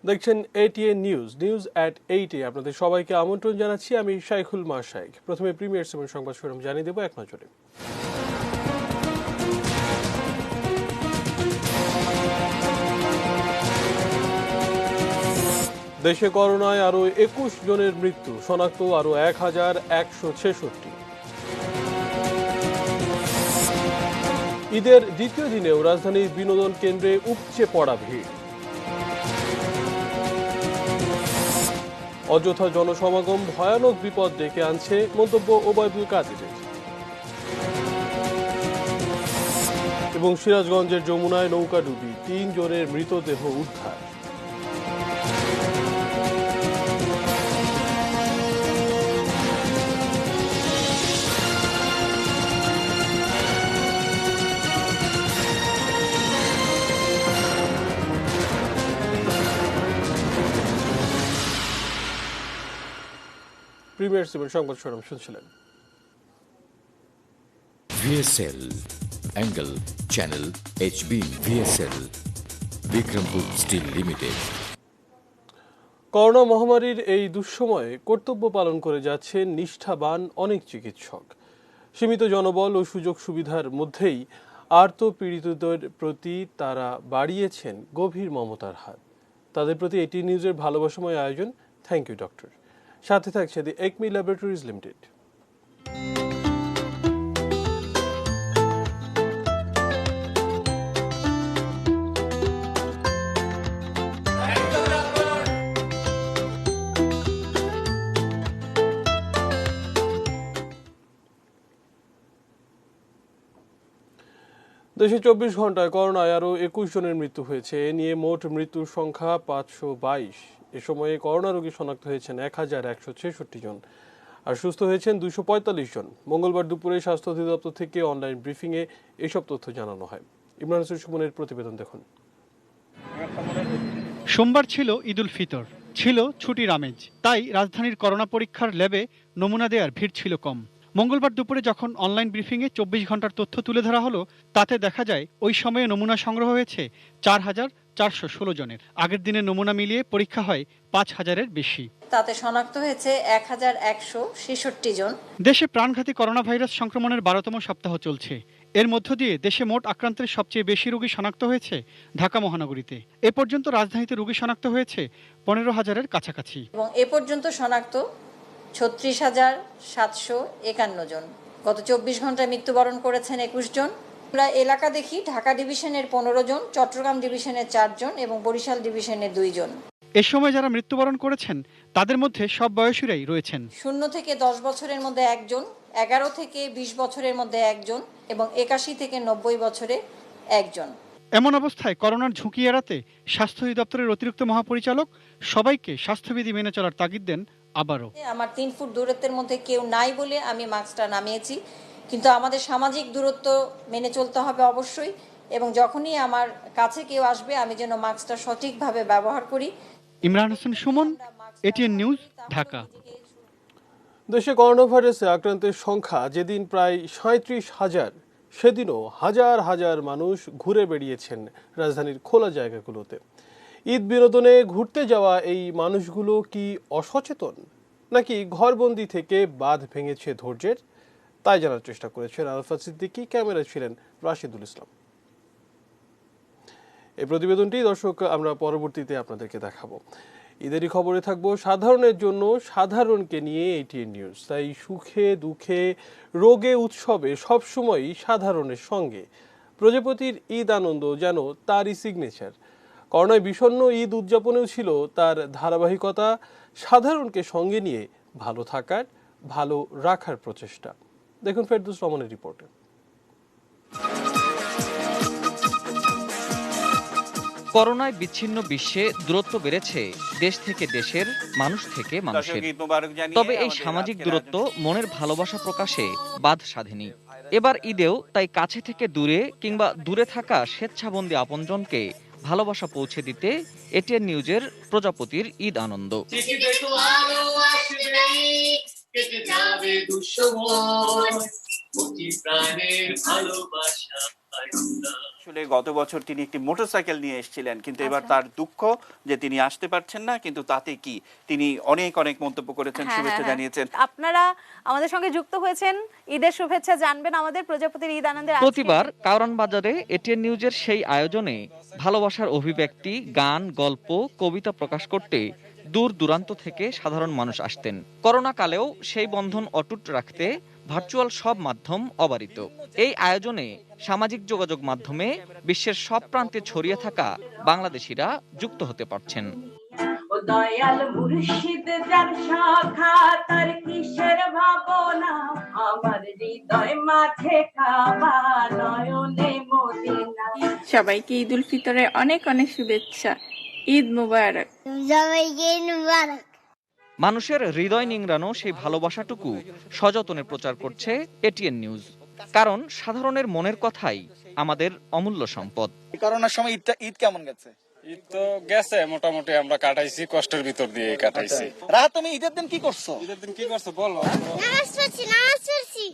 দেখছেন ATN news এট 8-এ আপনাদের সবাইকে আমন্ত্রণ জানাচ্ছি। আমি শাইখুল মাশাইখ। প্রথমে প্রিমিয়ার সেভেন সংবাদ শিরোনাম জানিয়ে দেব এক নজরে। দেশে করোনায় আরও 21 জনের মৃত্যু, শনাক্ত আরও 1166। ঈদের দ্বিতীয় দিনেও রাজধানীর বিনোদন কেন্দ্রে উপচে পড়া ভিড়। অযথা জনসমাগম ভয়ানক বিপদ ডেকে আনছে, মন্তব্য ওবায়দুল কাদেরের। এবং সিরাজগঞ্জের যমুনায় নৌকাডুবি, 3 জনের মৃতদেহ উদ্ধার। প্রিমিয়ার সেভেন সংবাদ শিরোনাম শুনছিলেন। VSL Angle Channel HB VSL Bikrampur steel limited. Corona মহামারীর এই দুঃসময়ে কর্তব্য পালন করে যাচ্ছেন নিষ্ঠাবান অনেক চিকিৎসক। সীমিত জনবল ও সুযোগ সুবিধার মধ্যেই আর্ত পীড়িতদের প্রতি তারা বাড়িয়েছেন গভীর মমতার হাত। তাদের প্রতি এটিএন নিউজের ভালোবাসাময় আয়োজন থ্যাংক ইউ ডক্টর। সাথে থাকছে দি একমি ল্যাবরেটরিজ লিমিটেড। দেশে 24 ঘন্টায় করোনায় আরও 21 জনের মৃত্যু হয়েছে। এ নিয়ে মোট মৃত্যুর সংখ্যা 522। এ সময়ে করোনা রোগী শনাক্ত হয়েছেন 1166 জন, আর সুস্থ হয়েছেন 245 জন। মঙ্গলবার দুপুরে স্বাস্থ্য অধিদপ্তর থেকে অনলাইন ব্রিফিংয়ে এসব তথ্য জানানো হয়। ইমরান হোসেন সুমনের প্রতিবেদন দেখুন। সোমবার ছিল ঈদুল ফিতর, ছিল ছুটির আমেজ, তাই রাজধানীর করোনা পরীক্ষার ল্যাবে নমুনা দেওয়ার ভিড় ছিল কম। মঙ্গলবার দুপুরে যখন অনলাইন ব্রিফিংয়ে 24 ঘন্টার তথ্য তুলে ধরা হলো, তাতে দেখা যায় ওই সময়ে নমুনা সংগ্রহ হয়েছে 4,416 জনের। আগের দিনের নমুনা মিলিয়ে পরীক্ষা হয় 5,000-এর বেশি। তাতে শনাক্ত হয়েছে 1,166 জন। দেশে প্রাণঘাতী করোনা ভাইরাস সংক্রমণের 12তম সপ্তাহ চলছে। এর মধ্য দিয়ে দেশে মোট আক্রান্তের সবচেয়ে বেশি রোগী শনাক্ত হয়েছে ঢাকা মহানগরীতে। এ পর্যন্ত রাজধানীতে রোগী শনাক্ত হয়েছে 15,000-এর কাছাকাছি এবং এ পর্যন্ত শনাক্ত 36,751 জন। গত 24 ঘন্টায় মৃত্যুবরণ করেছেন 21 জন। আমরা এলাকা দেখি ঢাকা ডিভিশনের 15 জন, চট্টগ্রাম ডিভিশনের 4 জন এবং বরিশাল ডিভিশনের 2 জন। এ সময় যারা মৃত্যুবরণ করেছেন তাদের মধ্যে সব বয়সীরাই রয়েছেন। 0 থেকে 10 বছরের মধ্যে 1 জন, 11 থেকে 20 বছরের মধ্যে 1 জন এবং 81 থেকে 90 বছরে 1 জন। এমন অবস্থায় করোনার ঝুঁকি এড়াতে স্বাস্থ্য অধিদপ্তরের অতিরিক্ত মহাপরিচালক সবাইকে স্বাস্থ্যবিধি মেনে চলার তাগিদ দেন। আবারও আমার 3 ফুট দূরত্বের মধ্যে কেউ নাই বলে আমি মাস্কটা নামিয়েছি, কিন্তু আমাদের সামাজিক দূরত্ব মেনে চলতে হবে অবশ্যই, এবং যখনই আমার কাছে কেউ আসবে আমি যেন মাস্কটা সঠিকভাবে ব্যবহার করি। Imran Hossain Suman, ATN news, Dhaka. দেশে করোনা ভাইরাসে আক্রান্তের সংখ্যা যেদিন প্রায় 37,000, সেদিনও হাজার হাজার মানুষ ঘুরে বেড়িয়েছেন রাজধানীর খোলা জায়গাগুলোতে। ঈদ বিনোদনে ঘুরতে যাওয়া এই মানুষগুলো কি অসচেতন, নাকি ঘরবন্দি থেকে বাঁধ ভেঙেছে ধৈর্যের? তাই জানার চেষ্টা করেছেন আরাফাত সিদ্দিকী। ক্যামেরায় ছিলেন রাশিদুল ইসলাম। এই প্রতিবেদনটি দর্শক আমরা পরবর্তীতে আপনাদেরকে দেখাবো। ঈদেরই খবরে থাকবো সাধারণের জন্য সাধারণকে নিয়ে এটিএন নিউজ। তাই সুখে দুঃখে রোগে উৎসবে সবসময়ই সাধারণের সঙ্গে। প্রজাপতির ঈদ আনন্দ যেন তারই সিগনেচার। করোনায় বিষণ্ণ ঈদ উদযাপনেও ছিল তার ধারাবাহিকতা, সাধারণকে সঙ্গে নিয়ে ভালো থাকার, ভালো রাখার প্রচেষ্টা। দেখুন ফেরদৌস রহমানের রিপোর্টে। করোনায় বিচ্ছিন্ন বিশ্বে দূরত্ব বেড়েছে দেশ থেকে দেশের, মানুষ থেকে মানুষের। তবে এই সামাজিক দূরত্ব মনের ভালোবাসা প্রকাশে বাধ সাধেনি। এবার ঈদেও তাই কাছে থেকে দূরে কিংবা দূরে থাকা স্বেচ্ছাবন্দী আপনজনকে ভালোবাসা পৌঁছে দিতে এটিএন নিউজের প্রজাপতির ঈদ আনন্দ। আসলে গত বছর তিনি একটি মোটরসাইকেল নিয়ে এসেছিলেন, কিন্তু এবার তার দুঃখ যে তিনি আসতে পারছেন না, কিন্তু তাতে কি তিনি অনেক অনেক মন্তব্য করেছেন, শুভেচ্ছা জানিয়েছেন। আপনারা আমাদের সঙ্গে যুক্ত হয়েছেন, ঈদের শুভেচ্ছা জানবেন আমাদের প্রজাপতির ঈদ আনন্দের। প্রতিবার কারওয়ান বাজারে এটিএন নিউজের সেই আয়োজনে ভালোবাসার অভিব্যক্তি, গান, গল্প, কবিতা প্রকাশ করতে দূর দূরান্ত থেকে সাধারণ মানুষ আসতেন। করোনা কালেও সেই বন্ধন অটুট রাখতে ভার্চুয়াল সব মাধ্যম অবারিত। এই আয়োজনে সামাজিক যোগাযোগ মাধ্যমে বিশ্বের সব প্রান্তে ছড়িয়ে থাকা বাংলাদেশিরা যুক্ত হতে পারছেন। ও দয়াল মুর্শিদ যার শাখা, তার কিসের ভাবনা, আমার হৃদয় মাঝে কাবা, নয়নে মদিনা। সবাইকে ঈদ উল ফিতরের অনেক অনেক শুভেচ্ছা। ঈদ মুবারক। সবাইকে ঈদ মুবারক। মানুষের হৃদয় নিংড়ানো সেই ভালোবাসাটুকু সযত্নে প্রচার করছে এটিএন নিউজ, কারণ সাধারণের মনের কথাই আমাদের অমূল্য সম্পদ। করোনার সময় ঈদ কেমন গেছে? ঈদ তো গেছে মোটামুটি, আমরা কাটাইছি, কষ্টের ভিতর দিয়ে কাটাইছি। রাত, তুমি ঈদের দিন কি করছো? ঈদের দিন কি করছো বলো?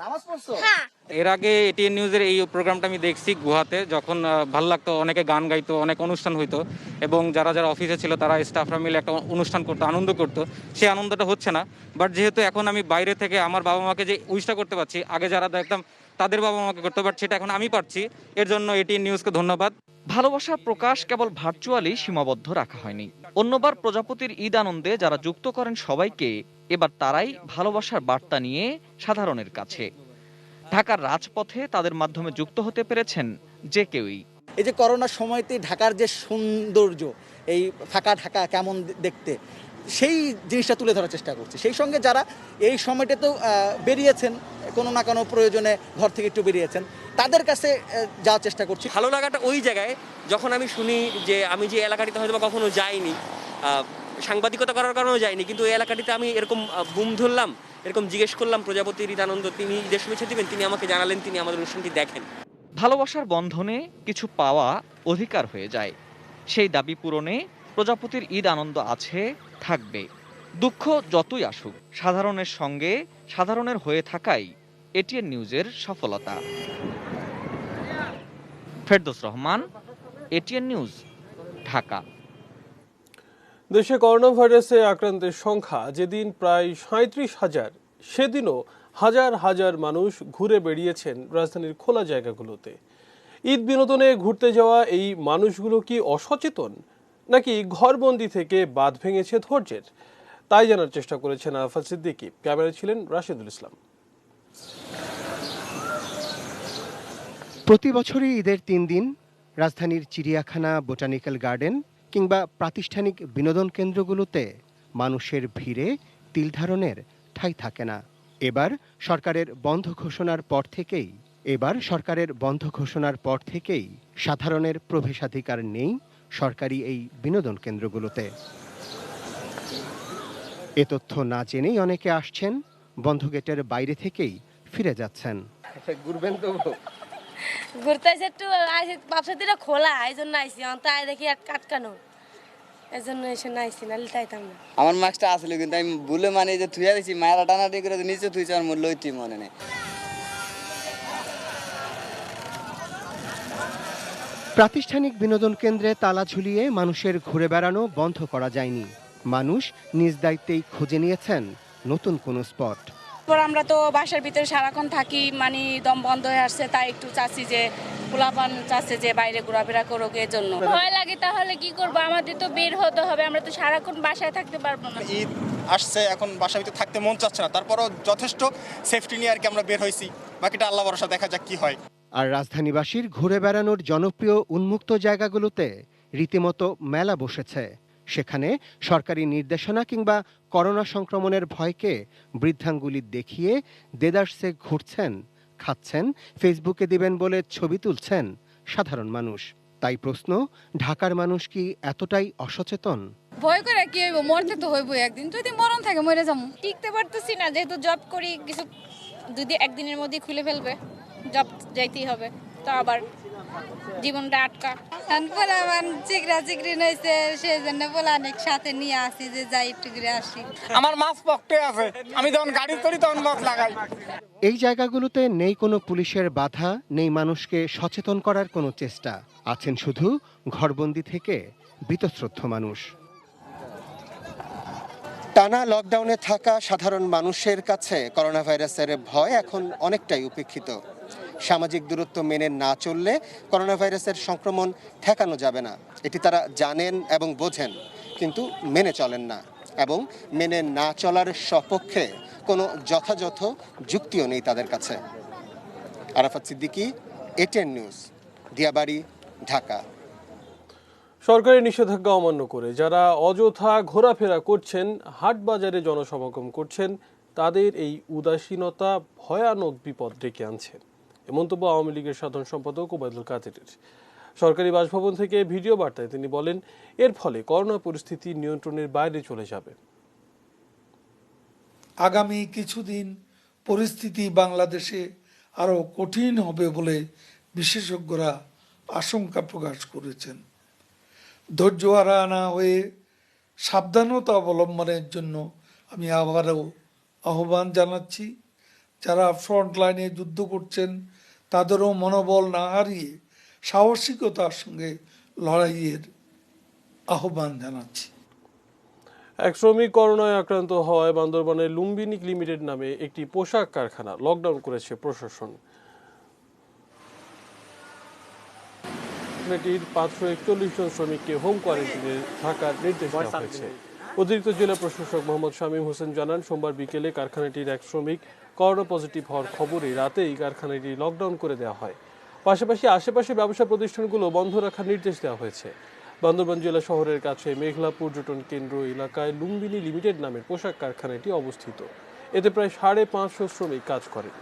নামাজ পড়ছো? এর আগে এটিএন নিউজের এই প্রোগ্রামটা আমি দেখছি গুহাতে, যখন ভালো লাগতো, অনেকে গান গাইতো, অনেক অনুষ্ঠান হইতো, এবং যারা যারা অফিসে ছিল তারা স্টাফরা মিলে একটা অনুষ্ঠান করতো, আনন্দ করতো। সেই আনন্দটা হচ্ছে না। বাট যেহেতু এখন আমি বাইরে থেকে আমার বাবা মাকে যে উইশটা করতে পারছি, আগে যারা দেখতাম তাদের বাবা মাকে করতে পারছি, সেটা এখন আমি পারছি। এর জন্য এটিএন নিউজকে ধন্যবাদ। ভালোবাসার প্রকাশ কেবল ভার্চুয়ালি সীমাবদ্ধ রাখা হয়নি। অন্যবার প্রজাপতির ঈদ আনন্দে যারা যুক্ত করেন সবাইকে, এবার তারাই ভালোবাসার বার্তা নিয়ে সাধারণের কাছে। ঢাকার রাজপথে তাদের মাধ্যমে যুক্ত হতে পেরেছেন যে কেউই। এই যে করোনার সময়তে ঢাকার যে সৌন্দর্য, এই ফাঁকা ঢাকা কেমন দেখতে, সেই জিনিসটা তুলে ধরার চেষ্টা করছি। সেই সঙ্গে যারা এই সময়টাতেও বেরিয়েছেন, কোনো না কোনো প্রয়োজনে ঘর থেকে একটু বেরিয়েছেন, তাদের কাছে যাওয়ার চেষ্টা করছি। ভালো লাগাটা ওই জায়গায় যখন আমি শুনি যে আমি যে এলাকাটিতে হয়তো বা কখনো যাইনি, সাংবাদিকতা করার কারণেও যাইনি, কিন্তু ওই এলাকাটিতে আমি এরকম বুম ধরলাম, এরকম জিজ্ঞেস করলাম প্রজাপতির ঈদ আনন্দ, তিনি ঈদের শুভেচ্ছা দিবেন, তিনি আমাকে জানালেন তিনি আমাদের অনুষ্ঠানটি দেখেন। ভালোবাসার বন্ধনে কিছু পাওয়া অধিকার হয়ে যায়। সেই দাবি পূরণে প্রজাপতির ঈদ আনন্দ আছে, থাকবে। দুঃখ যতই আসুক, সাধারণের সঙ্গে সাধারণের হয়ে থাকাই এটিএন নিউজের সফলতা। Ferdous Rahman, ATN news, Dhaka. দেশে করোনা ভাইরাসে আক্রান্তের সংখ্যা যেদিন প্রায় 37,000, সেদিনও হাজার হাজার মানুষ ঘুরে বেরিয়েছেন রাজধানীর খোলা জায়গাগুলোতে। ঈদ বিনোদনে ঘুরতে যাওয়া এই মানুষগুলো কি অসচেতন, নাকি ঘরবন্দি থেকে বাঁধ ভেঙেছে ধৈর্যের? তাই জানার চেষ্টা করেছেন আরাফাত সিদ্দিকী। ক্যামেরায় ছিলেন রাশেদুল ইসলাম। প্রতি বছরই ঈদের 3 দিন রাজধানীর চিড়িয়াখানা, বোটানিক্যাল গার্ডেন কিংবা প্রাতিষ্ঠানিক বিনোদন কেন্দ্রগুলোতে মানুষের ভিড়ে তিল ধারণের ঠাঁই থাকে না। এবার সরকারের বন্ধ ঘোষণার পর থেকেই সাধারণের প্রবেশাধিকার নেই সরকারি এই বিনোদন কেন্দ্রগুলোতে। এ তথ্য না জেনেই অনেকে আসছেন, বন্ধ গেটের বাইরে থেকেই ফিরে যাচ্ছেন। ঘুরবেন তো ঘুরতেছে একটু, ব্যবসাটা খোলা, এই জন্য আইসি, তাই দেখি আটকানো, এই জন্য এসে আইসি, নাহলে তাইতাম না। আমার মাস্কটা আসলে কিন্তু আমি ভুলে মানে যে থুয়া দিছি, মায়েরা টানাটি করে নিচে থুইছে, আমার মূল্য হইতে মনে নেই। প্রাতিষ্ঠানিক বিনোদন কেন্দ্রে তালা ঝুলিয়ে মানুষের ঘুরে বেড়ানো বন্ধ করা যায়নি। মানুষ নিজ দায়িত্বেই খুঁজে নিয়েছেন নতুন কোনো স্পট। আমরা তো বাসার ভিতরে সারাক্ষণ থাকি, মানে দম বন্ধ হয়ে আসছে, তাই একটু চাচ্ছি যে পোলাপান চাচ্ছে যে বাইরে ঘোরাফেরা করুক, এর জন্য। ভয় লাগে, তাহলে কি করবো, আমাদের তো বের হতে হবে, আমরা তো সারাক্ষণ বাসায় থাকতে পারবো না। ঈদ আসছে, এখন বাসার ভিতরে থাকতে মন চাচ্ছে না, তারপরও যথেষ্ট সেফটি নিয়ে আর কি আমরা বের হয়েছি, বাকিটা আল্লাহ ভরসা, দেখা যাক কি হয়। আর রাজধানীবাসীর ঘুরে বেড়ানোর জনপ্রিয় উন্মুক্ত জায়গাগুলোতে রীতিমতো মেলা বসেছে। সেখানে সরকারি নির্দেশনা কিংবা করোনা সংক্রমণের ভয়কে বৃদ্ধাঙ্গুলি দেখিয়ে দেদারসে ঘুরছেন, খাচ্ছেন, ফেসবুকে দিবেন বলে ছবি তুলছেন সাধারণ মানুষ। তাই প্রশ্ন, ঢাকার মানুষ কি এতটাই অসচেতন? ভয় করে কি হইব, মরতে তো হইব একদিন, যদি মরণ থাকে মরে যাবো। টিকতে পারতেছি না, যেহেতু জব করি, কিছু একদিনের মধ্যে খুলে ফেলবে, জব যাইতেই হবে। তো আবার জীবনটা আটকা। পোলাবান চিকরা চিকরি নইছে, সেই জন্য পোলানিক সাথে নিয়ে আসি যে যাই একটু ঘুরে আসি। আমার মাছ পকতে আছে, আমি যখন গাড়ি করি তখন মাছ লাগাই। এই জায়গাগুলোতে নেই কোনো পুলিশের বাধা, নেই মানুষকে সচেতন করার কোনো চেষ্টা। আছেন শুধু ঘরবন্দি থেকে বীতশ্রদ্ধ মানুষ। টানা লকডাউনে থাকা সাধারণ মানুষের কাছে করোনা ভাইরাসের ভয় এখন অনেকটাই উপেক্ষিত। সামাজিক দূরত্ব মেনে না চললে করোনা ভাইরাসের সংক্রমণ ঠেকানো যাবে না, এটি তারা জানেন এবং বোঝেন, কিন্তু মেনে চলেন না, এবং মেনে না চলার সপক্ষে কোনো যথাযথ যুক্তিও নেই তাদের কাছে। Arafat Siddiqui, ATN news, Diabari, Dhaka. সরকারি নিষেধাজ্ঞা অমান্য করে যারা অযথা ঘোরাফেরা করছেন, হাট বাজারে জনসমাগম করছেন, তাদের এই উদাসীনতা ভয়ানক বিপদ ডেকে আনছে। এ মন্তব্য আওয়ামী লীগের সাধারণ সম্পাদক ওবায়দুল কাদেরের। সরকারি বাসভবন থেকে ভিডিও বার্তায় তিনি বলেন, এর ফলে করোনা পরিস্থিতি নিয়ন্ত্রণের বাইরে চলে যাবে। আগামী কিছুদিন পরিস্থিতি বাংলাদেশে আরো কঠিন হবে বলে বিশেষজ্ঞরা আশঙ্কা প্রকাশ করেছেন। ধৈর্য হারা না হয়ে সাবধানতা অবলম্বনের জন্য আমি আবারও আহ্বান জানাচ্ছি। যারা ফ্রন্ট লাইনে যুদ্ধ করছেন তাদেরও মনোবল না হারিয়ে সাহসিকতার সঙ্গে লড়াইয়ের আহ্বান জানাচ্ছি। এক শ্রমিক করোনায় আক্রান্ত হওয়ায় বান্দরবানের লুম্বিনিক লিমিটেড নামে একটি পোশাক কারখানা লকডাউন করেছে প্রশাসন। এটির 541 জন শ্রমিককে হোম কোয়ারেন্টাইনে থাকার নির্দেশ দেওয়া হয়েছে। অতিরিক্ত জেলা প্রশাসক মোহাম্মদ শামীম হোসেন জানান, সোমবার বিকেলে কারখানাটির এক শ্রমিক করোনা পজিটিভ হওয়ার খবরে রাতেই কারখানাটি লকডাউন করে দেওয়া হয়। পাশাপাশি আশেপাশে ব্যবসা প্রতিষ্ঠানগুলো বন্ধ রাখার নির্দেশ দেওয়া হয়েছে। বান্দরবান জেলা শহরের কাছে মেঘলা পর্যটন কেন্দ্র এলাকায় লুম্বিনী লিমিটেড নামের পোশাক কারখানাটি অবস্থিত। এতে প্রায় 550 শ্রমিক কাজ করেন।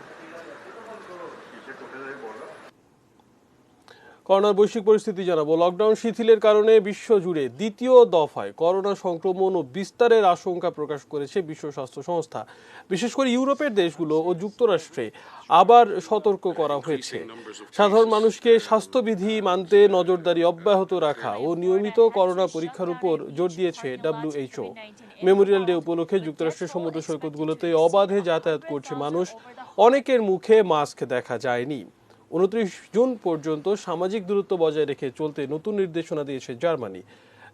করোনার বৈশ্বিক পরিস্থিতি জানাবো। লকডাউন শিথিলের কারণে বিশ্বজুড়ে দ্বিতীয় দফায় করোনা সংক্রমণ ও বিস্তারের আশঙ্কা প্রকাশ করেছে বিশ্ব স্বাস্থ্য সংস্থা। বিশেষ করে ইউরোপের দেশগুলো ও যুক্তরাষ্ট্রে আবার সতর্ক করা হয়েছে। সাধারণ মানুষকে স্বাস্থ্যবিধি মানতে নজরদারি অব্যাহত রাখা ও নিয়মিত করোনা পরীক্ষার উপর জোর দিয়েছে WHO। মেমোরিয়াল ডে উপলক্ষে যুক্তরাষ্ট্রের সমুদ্র সৈকতগুলোতে অবাধে যাতায়াত করছে মানুষ। অনেকের মুখে মাস্ক দেখা যায়নি। 29 জুন পর্যন্ত সামাজিক দূরত্ব বজায় রেখে চলতে নতুন নির্দেশনা দিয়েছে জার্মানি।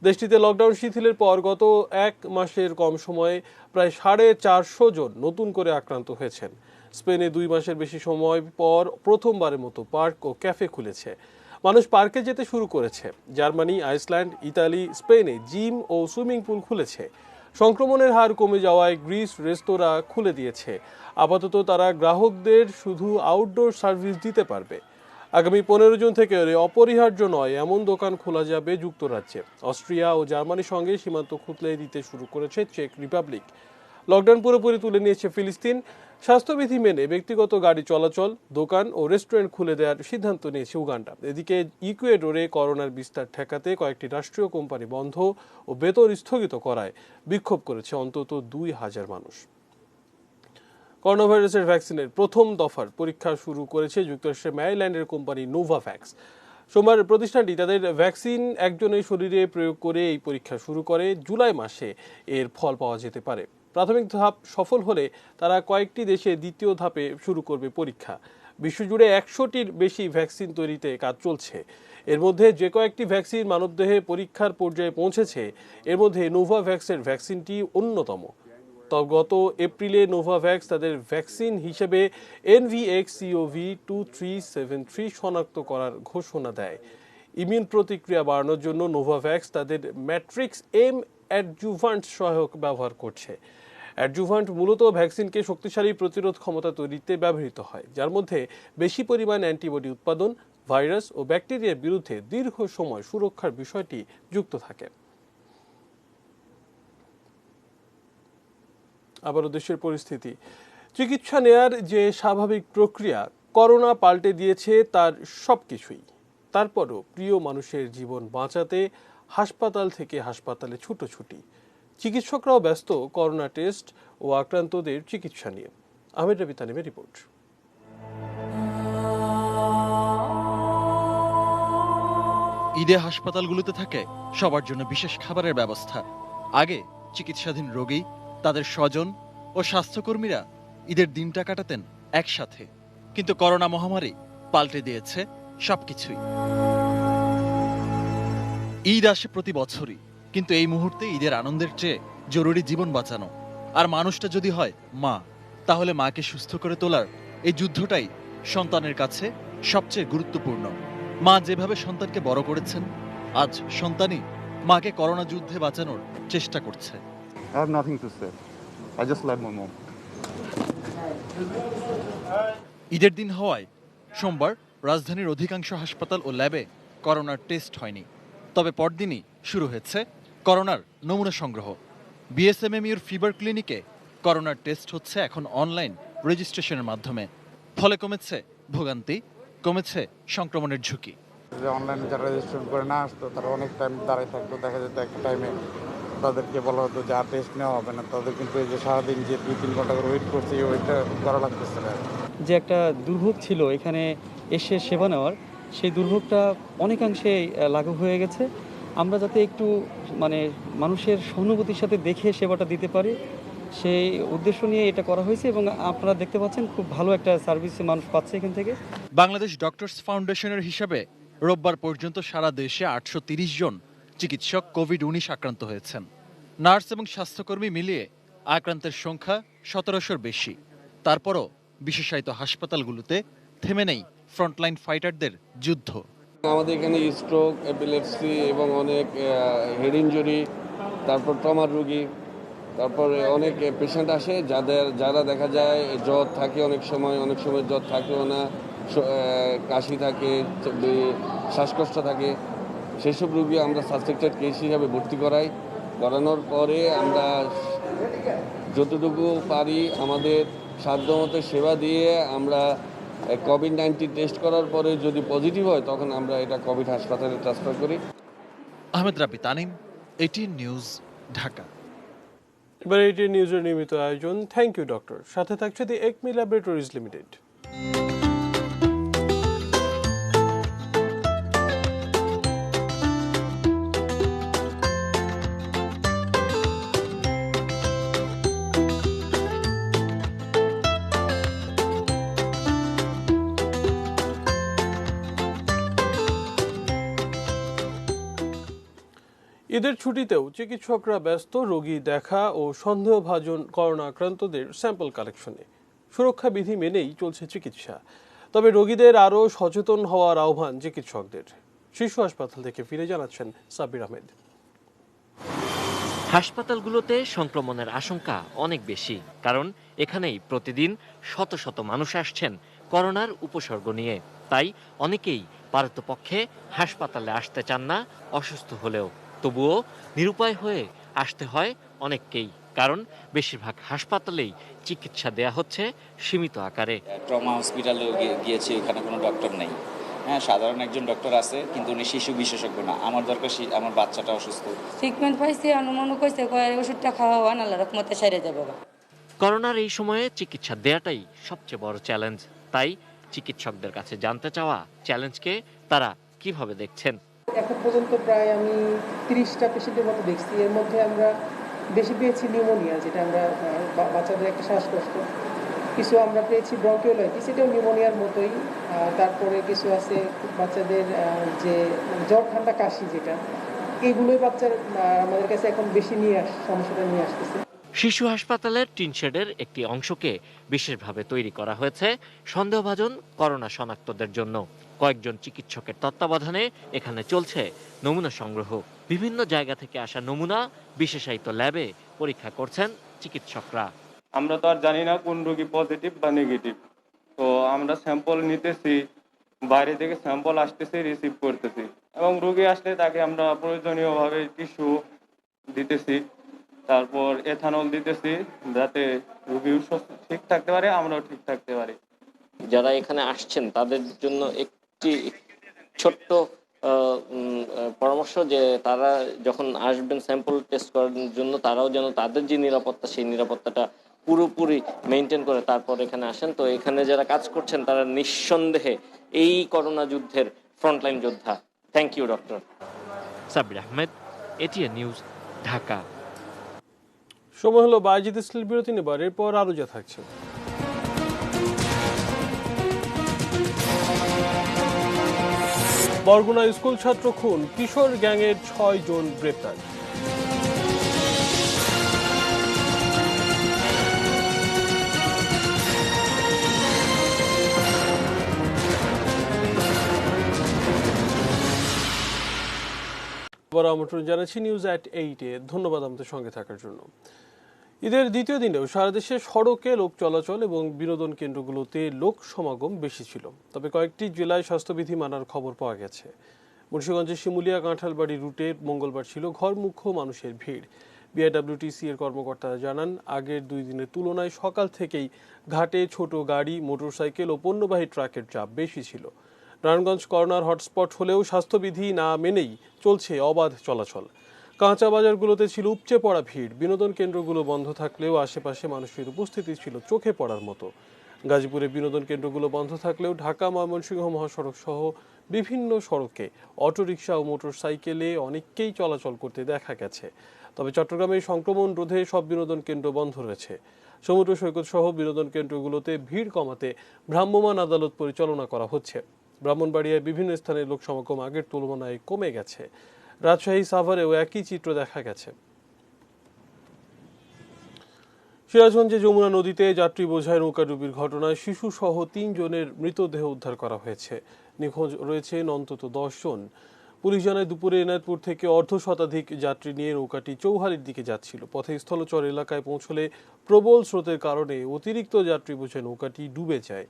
দেশটিতে লকডাউন শিথিলের পর গত এক মাসের কম সময়ে প্রায় 450 জন নতুন করে আক্রান্ত হয়েছেন। স্পেনে 2 মাসের বেশি সময় পর প্রথমবারের মতো পার্ক ও ক্যাফে খুলেছে। মানুষ পার্কে যেতে শুরু করেছে। জার্মানি, আইসল্যান্ড, ইতালি, স্পেনে জিম ও সুইমিং পুল খুলেছে। সংক্রমণের হার কমে যাওয়ায় গ্রিস রেস্তোরাঁ খুলে দিয়েছে। আপাতত তারা গ্রাহকদের শুধু আউটডোর সার্ভিস দিতে পারবে। আগামী 15 জুন থেকে অপরিহার্য নয় এমন দোকান খোলা যাবে যুক্তরাজ্যে। অস্ট্রিয়া ও জার্মানির সঙ্গে সীমান্ত খুলে দিতে শুরু করেছে চেক রিপাবলিক। লকডাউন পুরোপুরি তুলে নিয়েছে ফিলিস্তিন। স্বাস্থ্যবিধি মেনে ব্যক্তিগত গাড়ি চলাচল, দোকান ও রেস্টুরেন্ট খুলে দেওয়ার সিদ্ধান্ত নিয়েছে উগান্ডা। এদিকে ইকুয়েডরে করোনার বিস্তার ঠেকাতে কয়েকটি রাষ্ট্রীয় কোম্পানি বন্ধ ও বেতন স্থগিত করায় বিক্ষোভ করেছে অন্তত 2000 মানুষ। করোনা ভাইরাসের ভ্যাকসিনের প্রথম দফার পরীক্ষা শুরু করেছে যুক্তরাষ্ট্রের ম্যারিল্যান্ডের কোম্পানি নোভাভ্যাক্স। সোমবার প্রতিষ্ঠানটি তাদের ভ্যাকসিন একজনের শরীরে প্রয়োগ করে এই পরীক্ষা শুরু করে। জুলাই মাসে এর ফল পাওয়া যেতে পারে। প্রাথমিক ধাপ সফল হলে তারা কয়েকটি দেশে দ্বিতীয় ধাপে শুরু করবে পরীক্ষা। বিশ্বজুড়ে 100টির বেশি ভ্যাকসিন তৈরিতে কাজ চলছে। এর মধ্যে যে কয়েকটি ভ্যাকসিন মানবদেহে পরীক্ষার পর্যায়ে পৌঁছেছে, এর মধ্যে নোভাভ্যাক্সের ভ্যাকসিনটি অন্যতম। তবে গত এপ্রিলে নোভাভ্যাক্স তাদের ভ্যাকসিন হিসেবে NVX-CoV2373 শনাক্ত করার ঘোষণা দেয়। ইমিউন প্রতিক্রিয়া বাড়ানোর জন্য নোভাভ্যাক্স তাদের ম্যাট্রিক্স এম অ্যাডজুভান্ট সহায়ক ব্যবহার করছে। অ্যাডজুভান্ট মূলত ভ্যাকসিনকে শক্তিশালী প্রতিরোধ ক্ষমতা তৈরিতে ব্যবহৃত হয়, যার মধ্যে বেশি পরিমাণ অ্যান্টিবডি উৎপাদন, ভাইরাস ও ব্যাকটেরিয়ার বিরুদ্ধে দীর্ঘ সময় সুরক্ষার বিষয়টি যুক্ত থাকে। আবারও দেশের পরিস্থিতি। চিকিৎসা নেয়ার যে স্বাভাবিক প্রক্রিয়া করোনা পাল্টে দিয়েছে তার সবকিছুই। তারপরও প্রিয় মানুষের জীবন বাঁচাতে হাসপাতাল থেকে হাসপাতালে ছুটোছুটি। চিকিৎসকরাও ব্যস্ত করোনা টেস্ট ও আক্রান্তদের চিকিৎসা নিয়ে। আহমেদ রবি তানিমের রিপোর্ট। ঈদে হাসপাতালগুলোতে থাকে সবার জন্য বিশেষ খাবারের ব্যবস্থা। আগে চিকিৎসাধীন রোগী, তাদের স্বজন ও স্বাস্থ্যকর্মীরা ঈদের দিনটা কাটাতেন একসাথে, কিন্তু করোনা মহামারী পাল্টে দিয়েছে সবকিছুই। ঈদ আসে প্রতি বছরই, কিন্তু এই মুহূর্তে ঈদের আনন্দের চেয়ে জরুরি জীবন বাঁচানো। আর মানুষটা যদি হয় মা, তাহলে মাকে সুস্থ করে তোলার এই যুদ্ধটাই সন্তানের কাছে সবচেয়ে গুরুত্বপূর্ণ। মা যেভাবে সন্তানকে বড় করেছেন, আজ সন্তানই মাকে করোনা যুদ্ধে বাঁচানোর চেষ্টা করছে। ঈদের দিন হওয়ায় সোমবার রাজধানীর অধিকাংশ হাসপাতাল ও ল্যাবে করোনার টেস্ট হয়নি, তবে পরদিনই শুরু হয়েছে করোনার নমুনা সংগ্রহ। বিএসএমএমইউর ফিভার ক্লিনিকে করোনার টেস্ট হচ্ছে এখন অনলাইন রেজিস্ট্রেশনের মাধ্যমে। ফলে কমেছে ভোগান্তি, কমেছে সংক্রমণের ঝুঁকি। অনলাইনে যারা রেজিস্ট্রেশন করে না আসতো তারা অনেক টাইম দাঁড়ায় থাকতো, দেখা যেত একটা টাইমে তাদেরকে বলা হতো যে আর টেস্ট নেওয়া হবে না। তাদের কিন্তু এই যে সারাদিন যে 2-3 ঘন্টা করে ওয়েট করছে, এই ওয়েটটা করা লাগতেছে না। যে একটা দুর্ভোগ ছিল এখানে এসে সেবা নেওয়ার, সেই দুর্ভোগটা অনেকাংশে লাঘব হয়ে গেছে। আমরা যাতে একটু মানুষের সহানুভূতির সাথে দেখে সেবাটা দিতে পারি, সেই উদ্দেশ্য নিয়ে এটা করা হয়েছে এবং আপনারা দেখতে পাচ্ছেন খুব ভালো একটা সার্ভিস মানুষ পাচ্ছে এখান থেকে। বাংলাদেশ ডক্টরস ফাউন্ডেশনের হিসাবে রোববার পর্যন্ত সারা দেশে 830 জন চিকিৎসক কোভিড-19 আক্রান্ত হয়েছেন। নার্স এবং স্বাস্থ্যকর্মী মিলিয়ে আক্রান্তের সংখ্যা 1700-র বেশি। তারপরও বিশেষায়িত হাসপাতালগুলোতে থেমে নেই ফ্রন্টলাইন ফাইটারদের যুদ্ধ। আমাদের এখানে স্ট্রোক, এপিলেপসি এবং অনেক হেড ইনজুরি, তারপর ট্রমার রোগী, তারপরে অনেক পেশেন্ট আসে যারা দেখা যায় জ্বর থাকে, অনেক সময় জ্বর থাকেও না, কাশি থাকে, শ্বাসকষ্ট থাকে। সেসব রোগী আমরা সাসপেক্টেড কেস হিসাবে ভর্তি করানোর পরে আমরা যতটুকু পারি আমাদের সাধ্যমতো সেবা দিয়ে আমরা কোভিড-19 টেস্ট করার পরে যদি পজিটিভ হয় তখন আমরা এটা কোভিড হাসপাতালে ট্রান্সফার করি। আহমেদ রাব্বি তানিম, এটিএন নিউজ, ঢাকা। এবার এটিএন নিউজের নিয়মিত আয়োজন থ্যাংক ইউ ডক্টর, সাথে থাকছে দি একমি ল্যাবরেটরিজ লিমিটেড। ঈদের ছুটিতেও চিকিৎসকরা ব্যস্ত রোগী দেখা ও সন্দেহভাজন করোনা আক্রান্তদের স্যাম্পল কালেকশনে। সুরক্ষা বিধি মেনেই চলছে চিকিৎসা, তবে রোগীদের আরও সচেতন হওয়ার আহ্বান চিকিৎসকদের। শিশু হাসপাতাল থেকে ফিরে জানাচ্ছেন সাব্বির আহমেদ। হাসপাতালগুলোতে সংক্রমণের আশঙ্কা অনেক বেশি, কারণ এখানেই প্রতিদিন শত শত মানুষ আসছেন করোনার উপসর্গ নিয়ে। তাই অনেকেই পারতপক্ষে হাসপাতালে আসতে চান না অসুস্থ হলেও, তবুও নিরুপায় হয়ে আসতে হয় অনেককেই, কারণ বেশিরভাগ হাসপাতালেই চিকিৎসা দেয়া হচ্ছে সীমিত আকারে। ট্রমা হসপিটালে গিয়েছি, ওখানে কোনো ডক্টর নেই। হ্যাঁ, সাধারণ একজন ডক্টর আছে, কিন্তু উনি শিশু বিশেষজ্ঞ না। আমার দরকার আমার বাচ্চাটা অসুস্থ। ট্রিটমেন্ট পাইছি, অনুমান কইছে ওষুধটা খাওয়া হয় না, রকমতে সেরে যাবে। করোনার এই সময়ে চিকিৎসা দেয়াটাই সবচেয়ে বড় চ্যালেঞ্জ। তাই চিকিৎসকদের কাছে জানতে চাওয়া চ্যালেঞ্জকে তারা কিভাবে দেখছেন। এখন পর্যন্ত প্রায় আমি 30টা পেশেন্টের মতো দেখছি। এর মধ্যে আমরা বেশি পেয়েছি নিউমোনিয়া, যেটা আমরা বাচ্চাদের একটা শ্বাসকষ্ট, কিছু আমরা পেয়েছি ব্রঙ্কিওলাইটিস, এটাও নিউমোনিয়ার মতোই। তারপরে কিছু আছে বাচ্চাদের যে জ্বর ঠান্ডা কাশি, যেটা এইগুলোই বাচ্চার আমাদের কাছে এখন বেশি সমস্যাটা নিয়ে আসতেছে। শিশু হাসপাতালের টিনশেডের একটি অংশকে বিশেষভাবে তৈরি করা হয়েছে সন্দেহভাজন করোনা শনাক্তদের জন্য। কয়েকজন চিকিৎসকের তত্ত্বাবধানে এখানে চলছে নমুনা সংগ্রহ। বিভিন্ন জায়গা থেকে আসা নমুনা বিশেষায়িত ল্যাবে পরীক্ষা করছেন চিকিৎসকরা। আমরা তো আর জানি না কোন রোগী পজিটিভ বা নেগেটিভ, তো আমরা স্যাম্পল নিতেছি, বাইরে থেকে স্যাম্পল আসতেছে, রিসিভ করতেছি, এবং রোগী আসলে তাকে আমরা প্রয়োজনীয়ভাবে টিস্যু দিতেছি, তারপর এথানল দিতেছি, যাতে রোগীও ঠিক থাকতে পারে, আমরাও ঠিক থাকতে পারি। যারা এখানে আসছেন তাদের জন্য একটি ছোট্ট পরামর্শ, যে তারা যখন আসবেন স্যাম্পল টেস্ট করার জন্য, তারাও যেন তাদের যে নিরাপত্তা, সেই নিরাপত্তাটা পুরোপুরি মেনটেন করে তারপর এখানে আসেন। তো এখানে যারা কাজ করছেন তারা নিঃসন্দেহে এই করোনা যুদ্ধের ফ্রন্টলাইন যোদ্ধা। Thank you doctor. Sabbir Ahmed, ATN news, Dhaka. সময় হলো বাজিদ ইসলামের বিরতি নেবার, এরপর আরো যা থাকছে। বরগুনায় স্কুল ছাত্র খুন, কিশোর গ্যাংয়ের 6 জন গ্রেপ্তার। আমন্ত্রণ জানাচ্ছি নিউজ@8-এ। ধন্যবাদ আমাদের সঙ্গে থাকার জন্য। ঈদের দ্বিতীয় দিনেও সারা দেশে সড়কে লোক চলাচল এবং বিনোদন কেন্দ্রগুলোতে লোক সমাগম বেশি ছিল। তবে কয়েকটি জেলায় স্বাস্থ্যবিধি মানার খবর পাওয়া গেছে। মুন্সিগঞ্জের শিমুলিয়া কাঁঠালবাড়ি রুটে মঙ্গলবার ছিল ঘরমুখ্য মানুষের ভিড়। বিআইডব্লিউটিসি এর কর্মকর্তারা জানান, আগের 2 দিনের তুলনায় সকাল থেকেই ঘাটে ছোট গাড়ি, মোটরসাইকেল ও পণ্যবাহী ট্রাকের চাপ বেশি ছিল। নারায়ণগঞ্জ করোনার হটস্পট হলেও স্বাস্থ্যবিধি না মেনেই চলছে অবাধ চলাচল। কাঁচা বাজারগুলোতে ছিল উপচে পড়া ভিড়। বিনোদন কেন্দ্রগুলো বন্ধ থাকলেও আশেপাশে মানুষের উপস্থিতি ছিল চোখে পড়ার মতো। গাজীপুরে বিনোদন কেন্দ্রগুলো বন্ধ থাকলেও ঢাকা ময়মনসিংহ মহাসড়ক সহ বিভিন্ন সড়কে অটোরিকশা ও মোটরসাইকেলে অনেককেই চলাচল করতে দেখা গেছে। তবে চট্টগ্রামে সংক্রমণ রোধে সব বিনোদন কেন্দ্র বন্ধ রয়েছে। সমুদ্র সৈকত সহ বিনোদন কেন্দ্রগুলোতে ভিড় কমাতে ভ্রাম্যমাণ আদালত পরিচালনা করা হচ্ছে। ব্রাহ্মণবাড়িয়ায় বিভিন্ন স্থানে লোক সমাগম আগের তুলনায় কমে গেছে। রাজশাহী সাভারেও একই চিত্র দেখা গেছে। সিরাজগঞ্জে যমুনা নদীতে যাত্রী বোঝাই নৌকাডুবির ঘটনায় শিশু সহ 3 জনের মৃতদেহ উদ্ধার করা হয়েছে। নিখোঁজ রয়েছেন অন্তত 10 জন। পুলিশ জানায়, দুপুরে এনায়তপুর থেকে অর্ধশতাধিক যাত্রী নিয়ে নৌকাটি চৌহালির দিকে যাচ্ছিল। পথে স্থলচর এলাকায় পৌঁছলে প্রবল স্রোতের কারণে অতিরিক্ত যাত্রী বোঝাই নৌকাটি ডুবে যায়।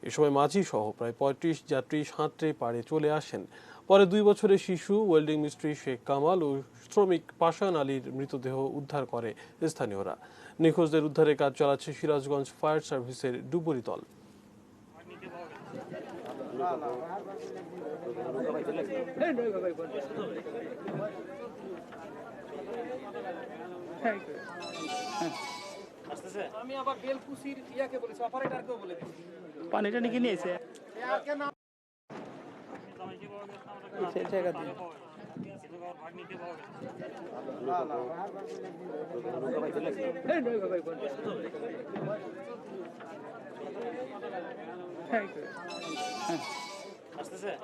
এ সময় মাঝি সহ প্রায় 35 যাত্রী সাঁতরে পাড়ে চলে আসেন। পরে 2 বছরের শিশু, ওয়েল্ডিং মিস্ত্রি শেখ কামাল ও শ্রমিক পাশান আলীর মৃতদেহ উদ্ধার করে স্থানীয়রা। নিখোঁজদের উদ্ধারের কাজ চালাচ্ছে সিরাজগঞ্জ ফায়ার সার্ভিসের ডুবুরি দল। আমি আবার বেলকুসির ইয়াকে বলেছি, অপারেটরকেও বলে দিয়েছি পানিটা নিয়ে নিয়েছে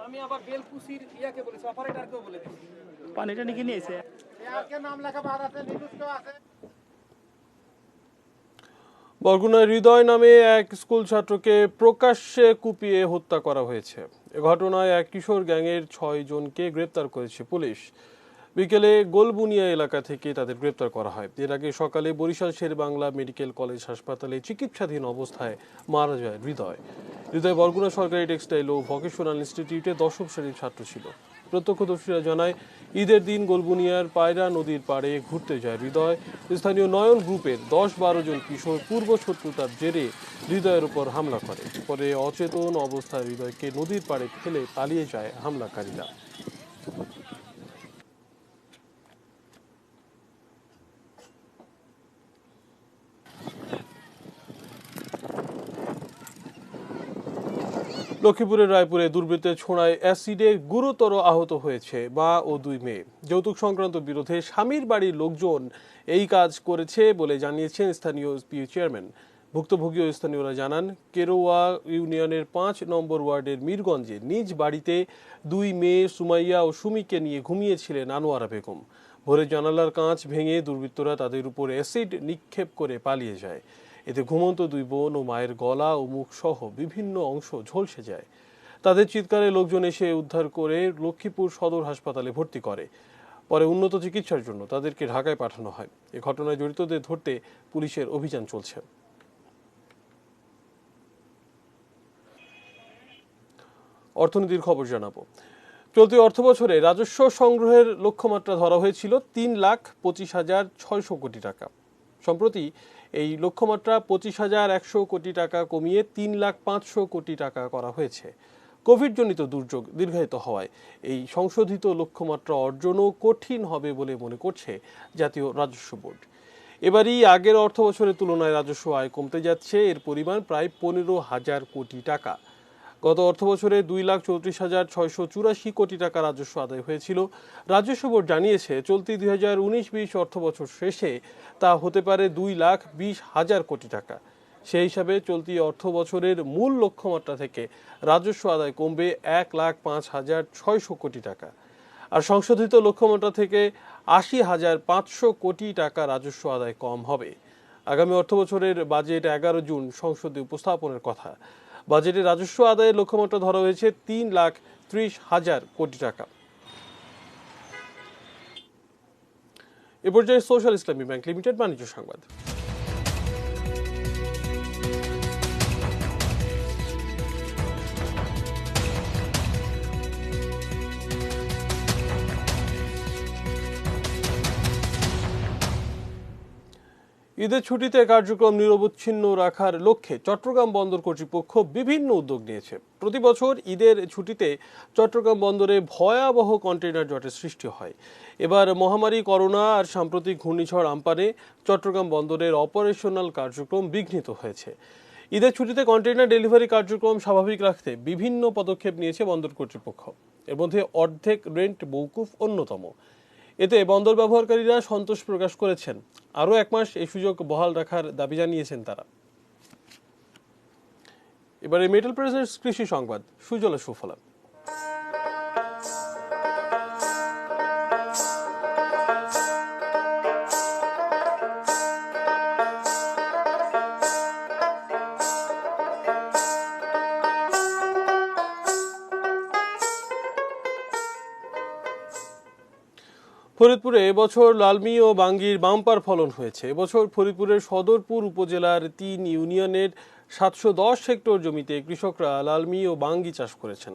আমি আবার বেলকুসির ইয়াকে বলেছি, অপারেটরকেও বলে দিয়েছি পানিটা নিয়ে নিয়েছে নাম লেখা বাদ আছে, নির্দিষ্ট আছে। বরগুনায় হৃদয় নামে এক স্কুল ছাত্রকে প্রকাশ্যে কুপিয়ে হত্যা করা হয়েছে। এ ঘটনায় এক কিশোর গ্যাংয়ের 6 জনকে গ্রেপ্তার করেছে পুলিশ। বিকেলে গোলবুনিয়া এলাকা থেকে তাদের গ্রেপ্তার করা হয়। এর আগে সকালে বরিশাল শেরেবাংলা মেডিকেল কলেজ হাসপাতালে চিকিৎসাধীন অবস্থায় মারা যায় হৃদয়। হৃদয় বরগুনা সরকারি টেক্সটাইল ও ভোকেশনাল ইনস্টিটিউটে 10ম শ্রেণীর ছাত্র ছিল। প্রত্যক্ষদর্শীরা জানায়, ঈদের দিন গোলবুনিয়ার পায়রা নদীর পাড়ে ঘুরতে যায় হৃদয়। স্থানীয় নয়ন গ্রুপের 10-12 জন কিশোর পূর্ব শত্রুতার জেরে হৃদয়ের উপর হামলা করে। পরে অচেতন অবস্থায় হৃদয়কে নদীর পাড়ে ফেলে পালিয়ে যায় হামলাকারীরা। লক্ষ্মীপুরের রায়পুরে দুর্বৃত্তের ছোড়ায় অ্যাসিডে গুরুতর আহত হয়েছে মা ও 2 মেয়ে। যৌতুক সংক্রান্ত বিরোধে স্বামীর বাড়ির লোকজন এই কাজ করেছে বলে জানিয়েছেন স্থানীয় পিইউ চেয়ারম্যান। ভুক্তভোগী ও স্থানীয়রা জানান, কেরোয়া ইউনিয়নের 5 নম্বর ওয়ার্ডের মিরগঞ্জে নিজ বাড়িতে 2 মেয়ে সুমাইয়া ও সুমিকে নিয়ে ঘুমিয়েছিলেন আনোয়ারা বেগম। ভোরে জানালার কাঁচ ভেঙে দুর্বৃত্তরা তাদের উপর অ্যাসিড নিক্ষেপ করে পালিয়ে যায়। এতে ঘুমন্ত 2 বোন ও মায়ের গলা ও মুখ সহ বিভিন্ন অংশ ঝলসে যায়। তাদের চিৎকারে লোকজন এসে উদ্ধার করে লক্ষ্মীপুর সদর হাসপাতালে ভর্তি করে। পরে উন্নত চিকিৎসার জন্য তাদেরকে ঢাকায় পাঠানো হয়। এ ঘটনায় জড়িতদের ধরতে পুলিশের অভিযান চলছে। অর্থনীতির খবর জানাবো। চলতি অর্থবছরে রাজস্ব সংগ্রহের লক্ষ্যমাত্রা ধরা হয়েছিল 3,25,600 কোটি টাকা। সম্প্রতি এই লক্ষ্যমাত্রা 25,100 কোটি টাকা কমিয়ে 3,05,000 কোটি টাকা করা হয়েছে। কোভিডজনিত দুর্যোগ দীর্ঘায়িত হওয়ায় এই সংশোধিত লক্ষ্যমাত্রা অর্জনও কঠিন হবে বলে মনে করছে জাতীয় রাজস্ব বোর্ড। এবারই আগের অর্থবছরের তুলনায় রাজস্ব আয় কমতে যাচ্ছে। এর পরিমাণ প্রায় 15,000 কোটি টাকা। গত অর্থবছরে 2,34,684 কোটি টাকা রাজস্ব আদায় হয়েছিল। রাজস্ব বোর্ড জানিয়েছে চলতি 2019-20 অর্থবছর শেষে তা হতে পারে 2,20,000 কোটি টাকা। সেই হিসাবে চলতি অর্থ বছরের মূল লক্ষ্যমাত্রা থেকে রাজস্ব আদায় কমবে 1,05,600 কোটি টাকা। আর সংশোধিত লক্ষ্যমাত্রা থেকে 80,500 কোটি টাকা রাজস্ব আদায় কম হবে। আগামী অর্থ বছরের বাজেট 11 জুন সংসদে উপস্থাপনের কথা। বাজেটে রাজস্ব আদায়ের লক্ষ্যমাত্রা ধরা হয়েছে 3,30,000 কোটি টাকা। এ পর্যায়ে সোশ্যাল ইসলামী ব্যাংক লিমিটেড বাণিজ্য সংবাদ। ঈদের ছুটিতে কার্যক্রম নিরবচ্ছিন্ন রাখার লক্ষ্যে চট্টগ্রাম বন্দর কর্তৃপক্ষ বিভিন্ন উদ্যোগ নিয়েছে। প্রতি বছর ঈদের ছুটিতে চট্টগ্রাম বন্দরে ভয়াবহ কন্টেইনার জটের সৃষ্টি হয়। এবার মহামারী করোনা আর সাম্প্রতিক ঘূর্ণিঝড় আম্পানে চট্টগ্রাম বন্দরের অপারেশনাল কার্যক্রম বিঘ্নিত হয়েছে। ঈদের ছুটিতে কন্টেইনার ডেলিভারি কার্যক্রম স্বাভাবিক রাখতে বিভিন্ন পদক্ষেপ নিয়েছে বন্দর কর্তৃপক্ষ। এর মধ্যে অর্ধেক রেন্ট মওকুফ অন্যতম। এতে বন্দর ব্যবহারকারীরা সন্তোষ প্রকাশ করেছেন। আরও 1 মাস এই সুযোগ বহাল রাখার দাবি জানিয়েছেন তারা। এবারে মেটাল প্রেজেন্টস কৃষি সংবাদ, সুজলা সুফলা। ফরিদপুরে এবছর লালমি ও বাঙ্গির বাম্পার ফলন হয়েছে। এবছর ফরিদপুরের সদরপুর উপজেলার 3 ইউনিয়নের 710 হেক্টর জমিতে কৃষকরা লালমি ও বাঙ্গি চাষ করেছেন।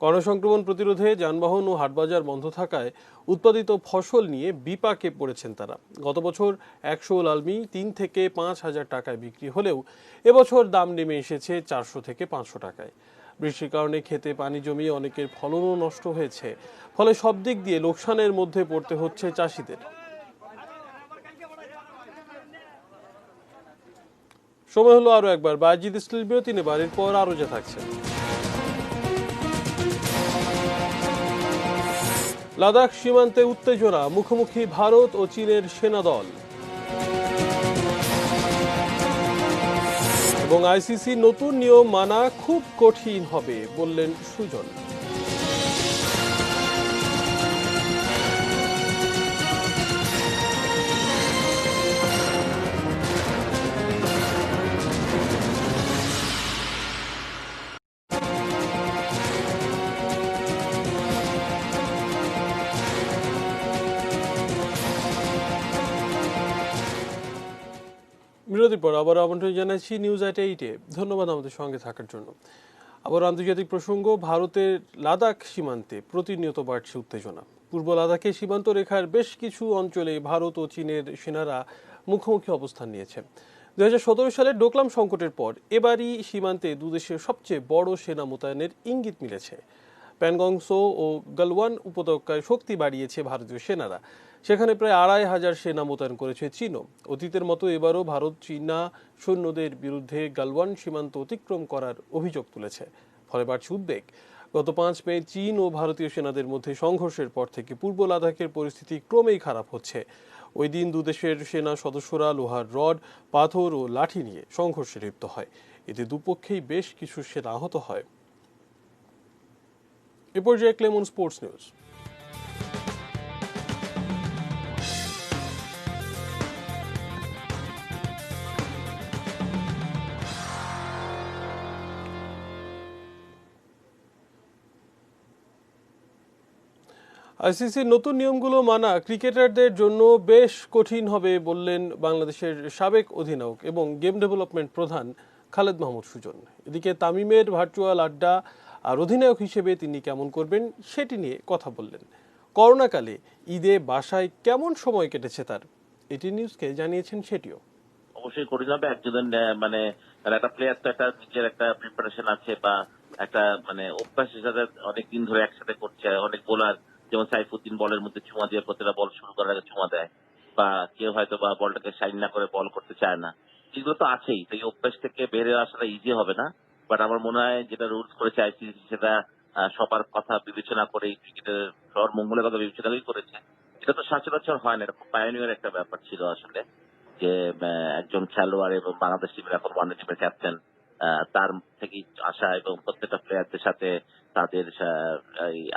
করোনা সংক্রমণ প্রতিরোধে যানবাহন ও হাটবাজার বন্ধ থাকায় উৎপাদিত ফসল নিয়ে বিপাকে পড়েছেন তারা। গত বছর 100 লালমি 3 থেকে 5,000 টাকায় বিক্রি হলেও এবছর দাম নেমে এসেছে 400 থেকে 500 টাকায়। বৃষ্টির কারণে খেতে পানি জমিয়ে অনেকের ফলনও নষ্ট হয়েছে। ফলে সব দিক দিয়ে লোকসানের মধ্যে পড়তে হচ্ছে চাষিদের। সময় হলো আরো একবার বাজিদ স্টিল বিরতি নেবার, এরপর আরো যা থাকছে। লাদাখ সীমান্তে উত্তেজনা, মুখোমুখি ভারত ও চীনের সেনাদল। এবং আইসিসি নতুন নিয়ম মানা খুব কঠিন হবে বললেন সুজন। বিরতির পর আবার আমন্ত্রণ জানাচ্ছি নিউজ এট 8-এ। ধন্যবাদ আমাদের সঙ্গে থাকার জন্য। আবার আন্তর্জাতিক প্রসঙ্গ, ভারতের লাদাখ সীমান্তে প্রতিনিয়ত বাড়ছে উত্তেজনা। পূর্ব লাদাখের সীমান্ত রেখার বেশ কিছু অঞ্চলে ভারত ও চীনের সেনারা মুখোমুখি অবস্থান নিয়েছে। 2017 সালের ডোকলাম সংকটের পর এবারই সীমান্তে দুদেশের সবচেয়ে বড় সেনা মোতায়েনের ইঙ্গিত মিলেছে। প্যানগং সো ও গালওয়ান উপত্যকায় শক্তি বাড়িয়েছে ভারতীয় সেনারা। সেখানে প্রায় 2,500 সেনা মোতায়েন করেছে চীনও। অতীতের মতো এবারও ভারত চীনা সৈন্যদের বিরুদ্ধে গালওয়ান সীমান্ত অতিক্রম করার অভিযোগ তুলেছে। ফলে বাড়ছে উদ্বেগ। গত 5 মে চীন ও ভারতীয় সেনাদের মধ্যে সংঘর্ষের পর থেকে পূর্ব লাদাখের পরিস্থিতি ক্রমেই খারাপ হচ্ছে। ওই দিন দুদেশের সেনা সদস্যরা লোহার রড, পাথর ও লাঠি নিয়ে সংঘর্ষে লিপ্ত হয়। এতে দুপক্ষেই বেশ কিছু সেনা আহত হয়। এ পর্যায়ে ক্লেমন স্পোর্টস নিউজ। আইসিসির নতুন নিয়মগুলো মানা ক্রিকেটারদের জন্য বেশ কঠিন হবে বললেন বাংলাদেশের সাবেক অধিনায়ক এবং গেম ডেভেলপমেন্ট প্রধান খালেদ মাহমুদ সুজন। এদিকে তামিমের ভার্চুয়াল আড্ডা আর অধিনায়ক হিসেবে তিনি কেমন করবেন সেটি নিয়ে কথা বললেন। করোনাকালে ঈদে বাসায় কেমন সময় কেটেছে তার, এটি নিউজকে জানিয়েছেন সেটিও। অবশ্যই কঠিন হবে। একজন মানে একটা প্লেয়ার তো একটা নিজের একটা প্রিপারেশন আছে বা একটা মানে অভ্যাস হিসাবে অনেকদিন ধরে একসাথে করছে। অনেক বোলার যেমন সাইফুদ্দিন বলের মধ্যে চুমা দিয়ে প্রতিটা বল শুরু করার আগে চুমা দেয়, বা কেউ হয়তো বা বলটাকে শাইন না করে বল করতে চায় না। এগুলো তো আছেই। তো এই অভ্যাস থেকে বেরিয়ে আসাটা ইজি হবে না। বাট আমার মনে হয় যেটা রুলস করেছে আইসিসি সেটা সবার কথা বিবেচনা করে ক্রিকেটের সবার মঙ্গলের কথা বিবেচনা করেছে। এটা তো সচরাচর হয় না, এটা খুব পায়োনিয়ার একটা ব্যাপার ছিল আসলে, যে একজন খেলোয়াড় এবং বাংলাদেশ টিমের এখন ওয়ানডে টিমের ক্যাপ্টেন তার থেকেই আসা এবং প্রত্যেকটা প্লেয়ারদের সাথে তাদের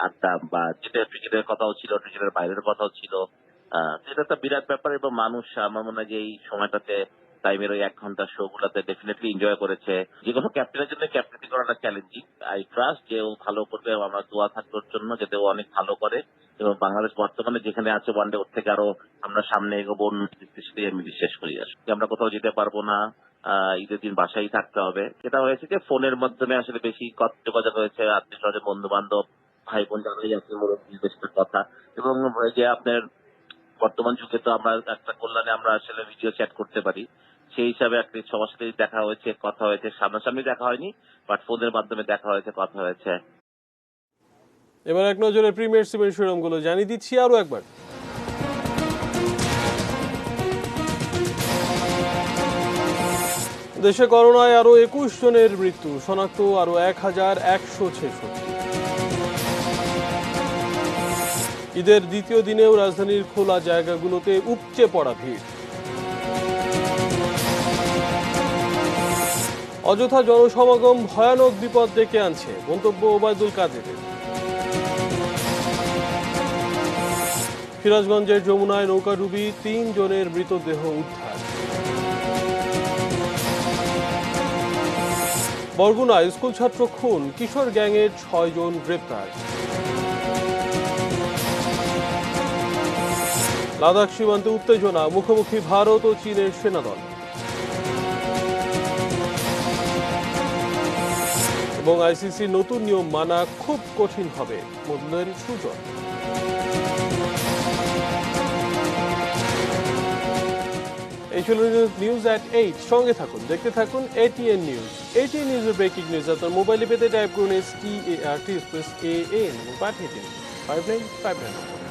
আড্ডা বা যেটা ক্রিকেটের কথাও ছিল, ক্রিকেটের বাইরের কথাও ছিল, এটা একটা বিরাট ব্যাপার। এবং মানুষ আমার মনে হয় যে এই সময়টাতে টাইমের ওই 1 ঘন্টার শো গুলাতে ডেফিনেটলি এনজয় করেছে। যে কোনো ক্যাপ্টেনের জন্য ক্যাপ্টেন্সি করাটা চ্যালেঞ্জিং। আই ট্রাস্ট যে ও ভালো করবে, আমার দোয়া থাকবে ওর জন্য যাতে ও অনেক ভালো করে এবং বাংলাদেশ বর্তমানে যেখানে আছে ওয়ানডে ওর থেকে আরো আমরা সামনে এগোবো, সেটাই আমি বিশ্বাস করি। আসলে আমরা কোথাও যেতে পারবো না, ঈদের দিন বাসায় থাকতে হবে। যেটা হয়েছে যে ফোনের মাধ্যমে আসলে বেশি যোগাযোগ হয়েছে, আত্মীয় স্বজন, বন্ধু বান্ধব, ভাই বোন যারাই আছে বেশির কথা। এবং যে আপনার বর্তমান যুগে তো আমরা একটা কল্যাণে আমরা আসলে ভিডিও চ্যাট করতে পারি, সেই হিসাবে একটা সবার সাথে দেখা হয়েছে, কথা হয়েছে, সামনাসামনি দেখা হয়নি, বাট ফোনের মাধ্যমে দেখা হয়েছে, কথা হয়েছে। এবার এক নজরে প্রিমিয়ার লিগের শিরোনামগুলো জানিয়ে দিচ্ছি আরো একবার। দেশে করোনায় আরো 21 জনের মৃত্যু, শনাক্ত আরো 1166। ঈদের দ্বিতীয় দিনেও রাজধানীর খোলা জায়গাগুলোতে উপচে পড়া ভিড়। অযথা জনসমাগম ভয়ানক বিপদ ডেকে আনছে, মন্তব্য ওবায়দুল কাদেরের। সিরাজগঞ্জের যমুনায় নৌকাডুবি, 3 জনের মৃতদেহ উদ্ধার। বরগুনায় স্কুল ছাত্র খুন, কিশোর গ্যাংয়ের 6 জন গ্রেপ্তার। লাদাখ সীমান্তে উত্তেজনা, মুখোমুখি ভারত ও চীনের সেনাদল। এবং আইসিসির নতুন নিয়ম মানা খুব কঠিন হবে, বললেন সুজন। এই ছিল নিউজ এট 8। সঙ্গে থাকুন, দেখতে থাকুন ATN নিউজ। ATN নিউজের ব্রেকিং নিউজ আপনার মোবাইলে পেতে টাইপ করুন START + AN এবং পাঠিয়ে দিন 5959।